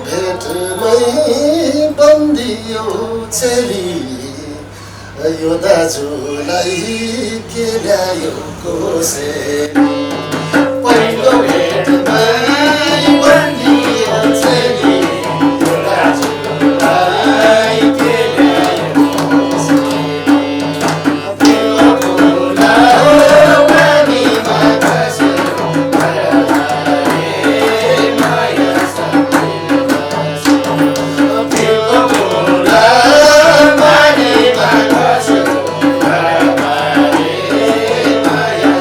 भेटमै बन्दियो चेली यो दाजुलाई के ल्यायो कोसेली पहिलो भेटमै बन्दियो चेली यो दाजुलाई के ल्यायो कोसेली तिम्रो फुला पानीमा खस्यो घरबारे माया तिम्रो फुला पानीमा खस्यो घरबारे माया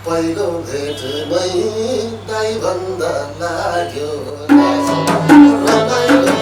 पहिलो भेटमै दाइ भन्दा लाग्यो रमाइलो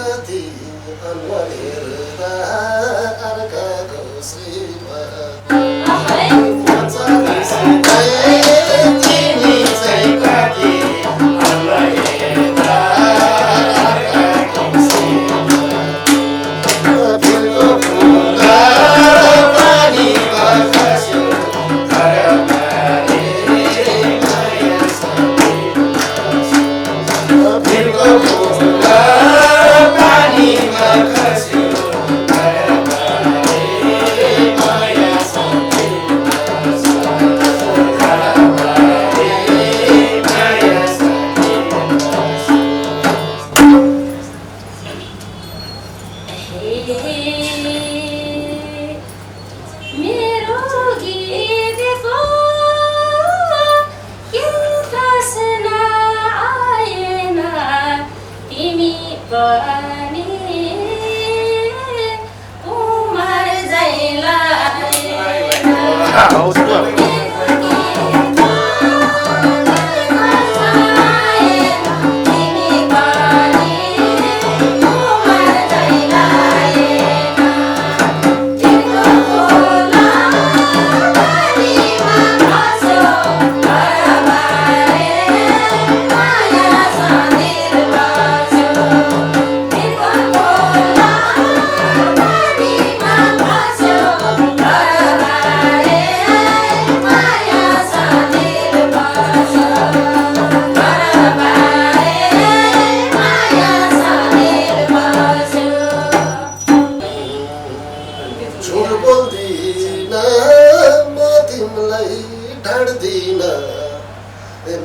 कति अनुहार हेर्दा अर्काको श्रीमा तिमी चाहिँ कति अनुहार हेर्दा अर्काको श्रीमा भिरको फुल पानीमा खस्यो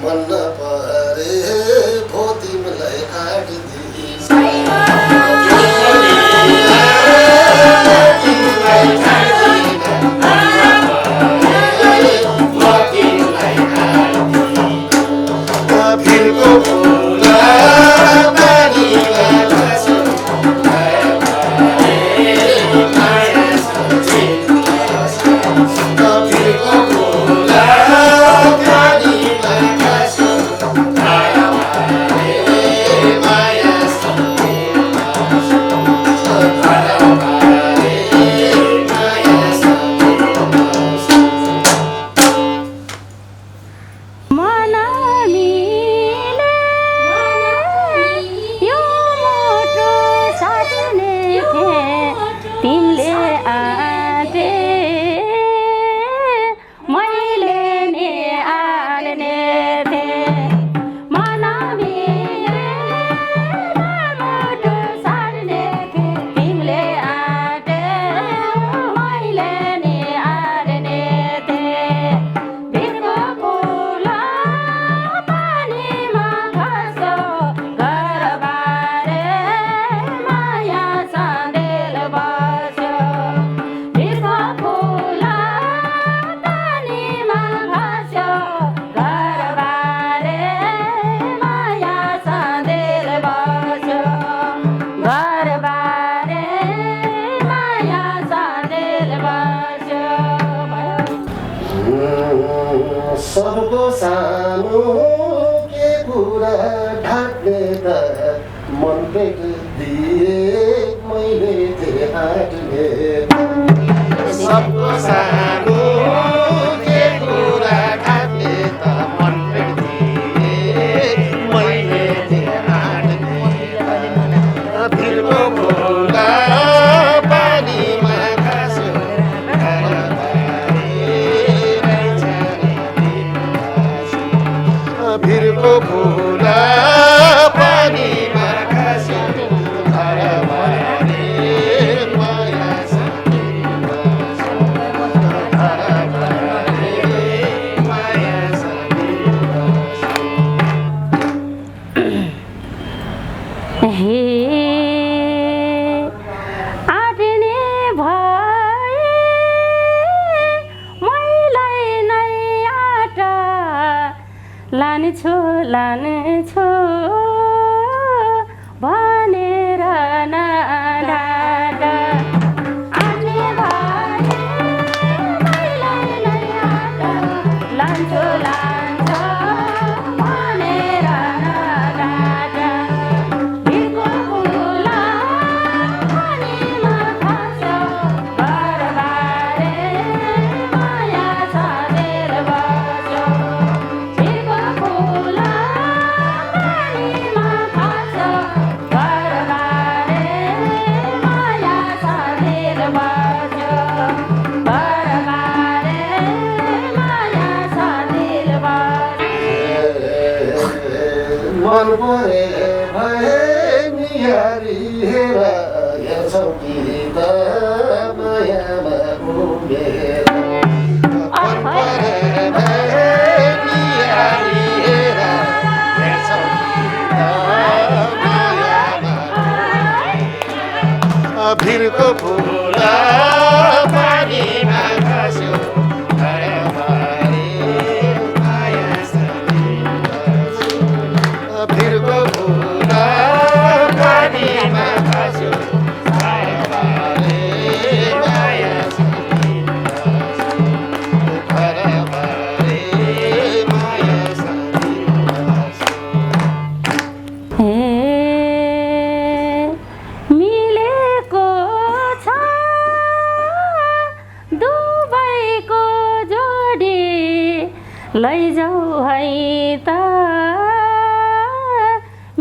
मन नपरे भो तिमीलाई सबको सानो के कुरा ढाक्ने त मन पेट दिए मैले थिएँ आँट्ने सबको सानो के कुरा ढाक्ने त मन पेट दिए मैले थिएँ आँट्ने भिरको फुला पानीमा खस्यो भिरको फुला पानीमा खस्यो घरबारे माया घरबारे माया हे आँट्ने भए मैलाई नै आँट लान्छु भनेर नढाट आँट्ने भए मैलाई नै आँट लान्छु भनेर नढाट भिरको फुला मन परे भए निहारी हेर हेर्छौ कि त मायामा उभिएर मन परे भए निहारी हेर हेर्छौ कि त मायामा भिरको फुल पानीमा खस्यो भिरको फुल पानीमा खस्यो मिलेको छ दुबईको जोडी लैजाऊ है त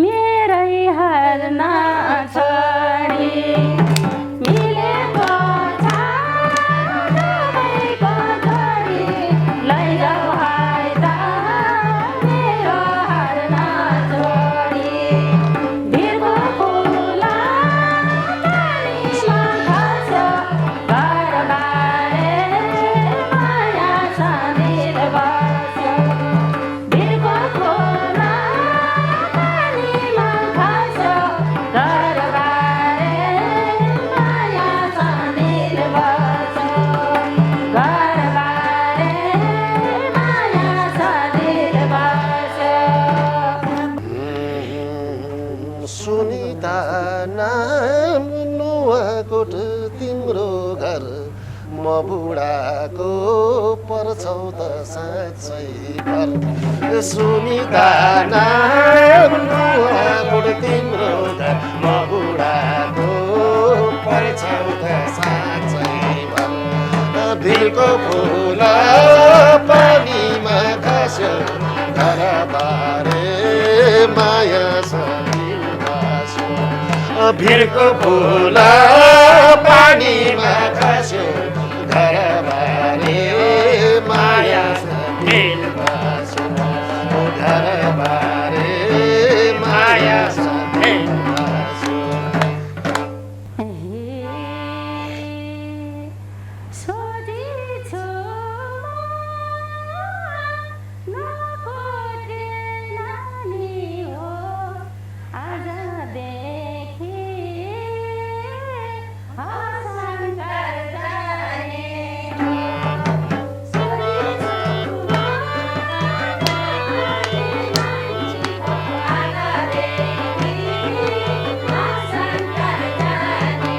मेरै हार नछोडी मिलेको छ दुबईको जोडी लैजाऊ है त मेरो हार नछोडी भिरको फुल पानीमा खस्यो घरबारे माया सधैँ बस्यो भिरको फुल पानीमा खस्यो घरबारे माया सधैँ बस्यो घरबारे माया सधैँ बस्यो सुनिता नाम नुवाकोट तिम्रो घर म बुढाको पर्छौ त साँच्चै घर सुनिता नाम नुवाकोट तिम्रो घर म बुढाको पर्छौ त साँच्चै घर भिरको फुल पानीमा खस्यो घरबारे माया सधैँ बस्यो भिरको फुल पानीमा खस्यो घरबारे माया सधैँ बस्यो घरबारे माया सधैँ बस्यो सोधिछु नकोटे नानी हो आजदेखि हस्तान्तर जाने सोधिछु मान्छेको आजदेखि हस्तान्तर जाने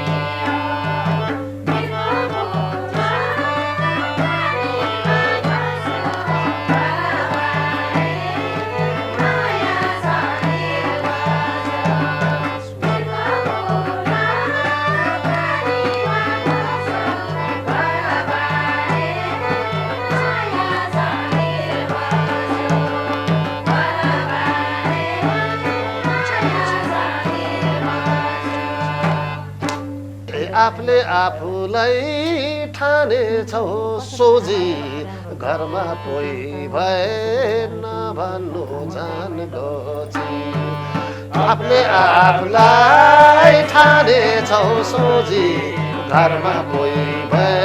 आफूले आफूलाई ठानेछौ सोझी घरमा कोही भए नभन्नु जान गोची आफूले आफूलाई ठानेछौ सोझी घरमा कोही भए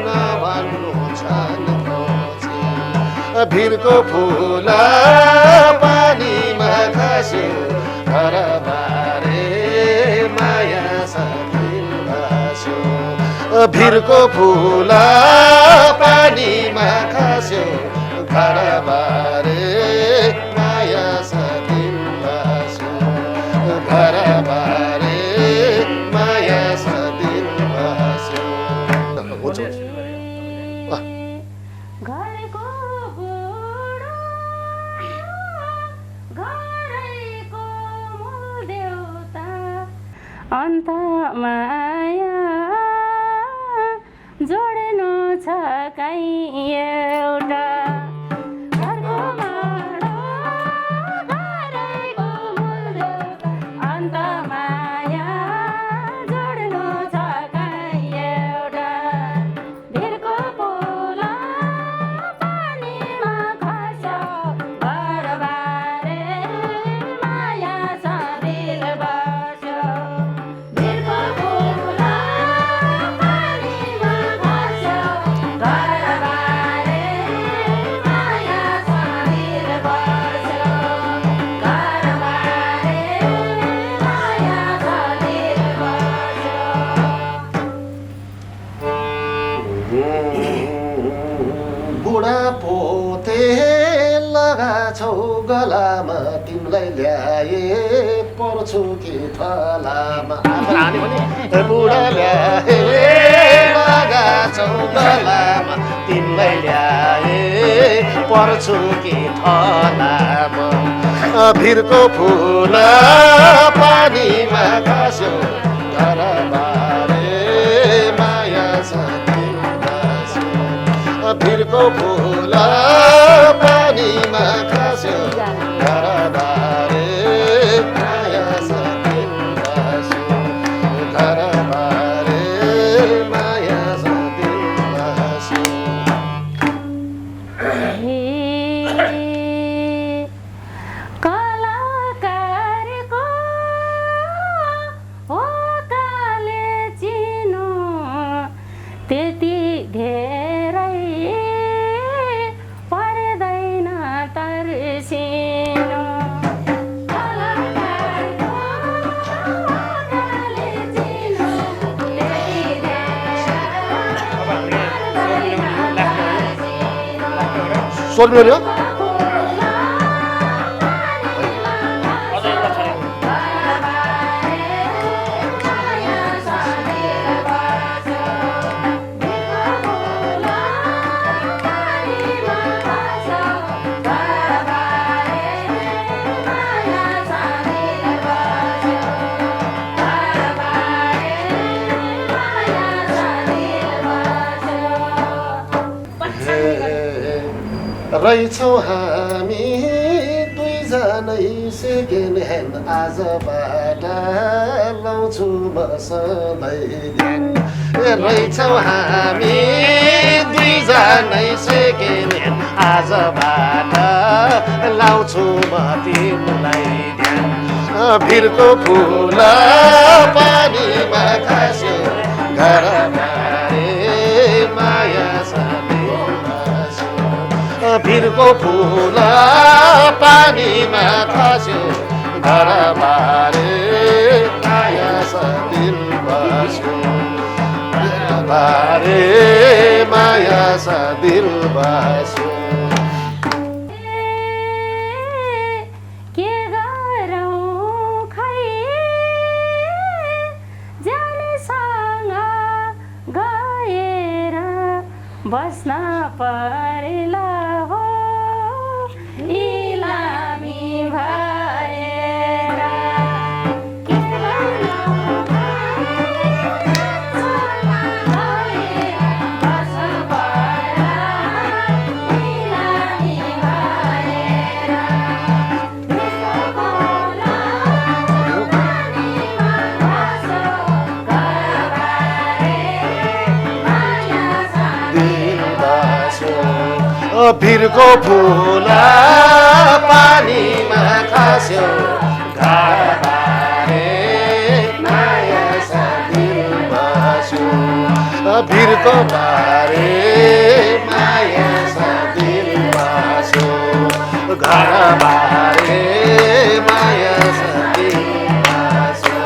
नभन्नु जान गोची भिरको फुल पानीमा खस्यो घरबारे माया सधैँ बस्यो भिरको फुल पानीमा खस्यो घरबारे माया सधैँ बस्यो घरबारे माया सधैँ बस्यो घरको बुढो घरैको मूल देउता अन्त माया जोड्नु छ कहीँ एउटा घरको बुढो घरैको मूल देउता अन्त माया जोड्नु छ कहीँ एउटा भिरको फुल पानीमा खस्यो घरबारे थलामा तिमीलाई ल्याए पर्छु कि थलामा हाने भने बुढा ल्याए लगा चौतलामा तिमीलाई ल्याए पर्छु कि थलामा भिरको फुल पानीमा खस्यो घरबारे माया साथी भास्यो भिरको फुल पानीमा खस्यो घरबारे माया साथी भास्यो घरबारे माया साथी भास्यो कलाकारको हो काले चिनो त्यति धेरै पर्दैन तर्सिनु कलाकारको हो काले चिनो त्यति सोध्नु नि रहेछौँ हामी दुईजनै सेकेन्ड ह्यान्ड आजबाट लाउँछु म सधैँ ध्यान रहेछौँ हामी दुईजनै सेकेन्ड ह्यान्ड आजबाट लाउँछु म तिमीलाई ध्यान भिरको फुल पानीमा खस्यो घरबारे माया भिरको फुल पानीमा खस्यो घरबारे माया दिल बस्यो घरबारे माया दिल बस्यो के गरौँ खै जानेसँग गएर बस्न पर्ला हो इलामी भएर के गरौँ बस्न पर्ला इलामी भएर भिरको फुल पानीमा खस्यो घरबारे माया दिल बस्यो भिरको बारे माया दिल बस्यो घरबारे माया दिल बस्यो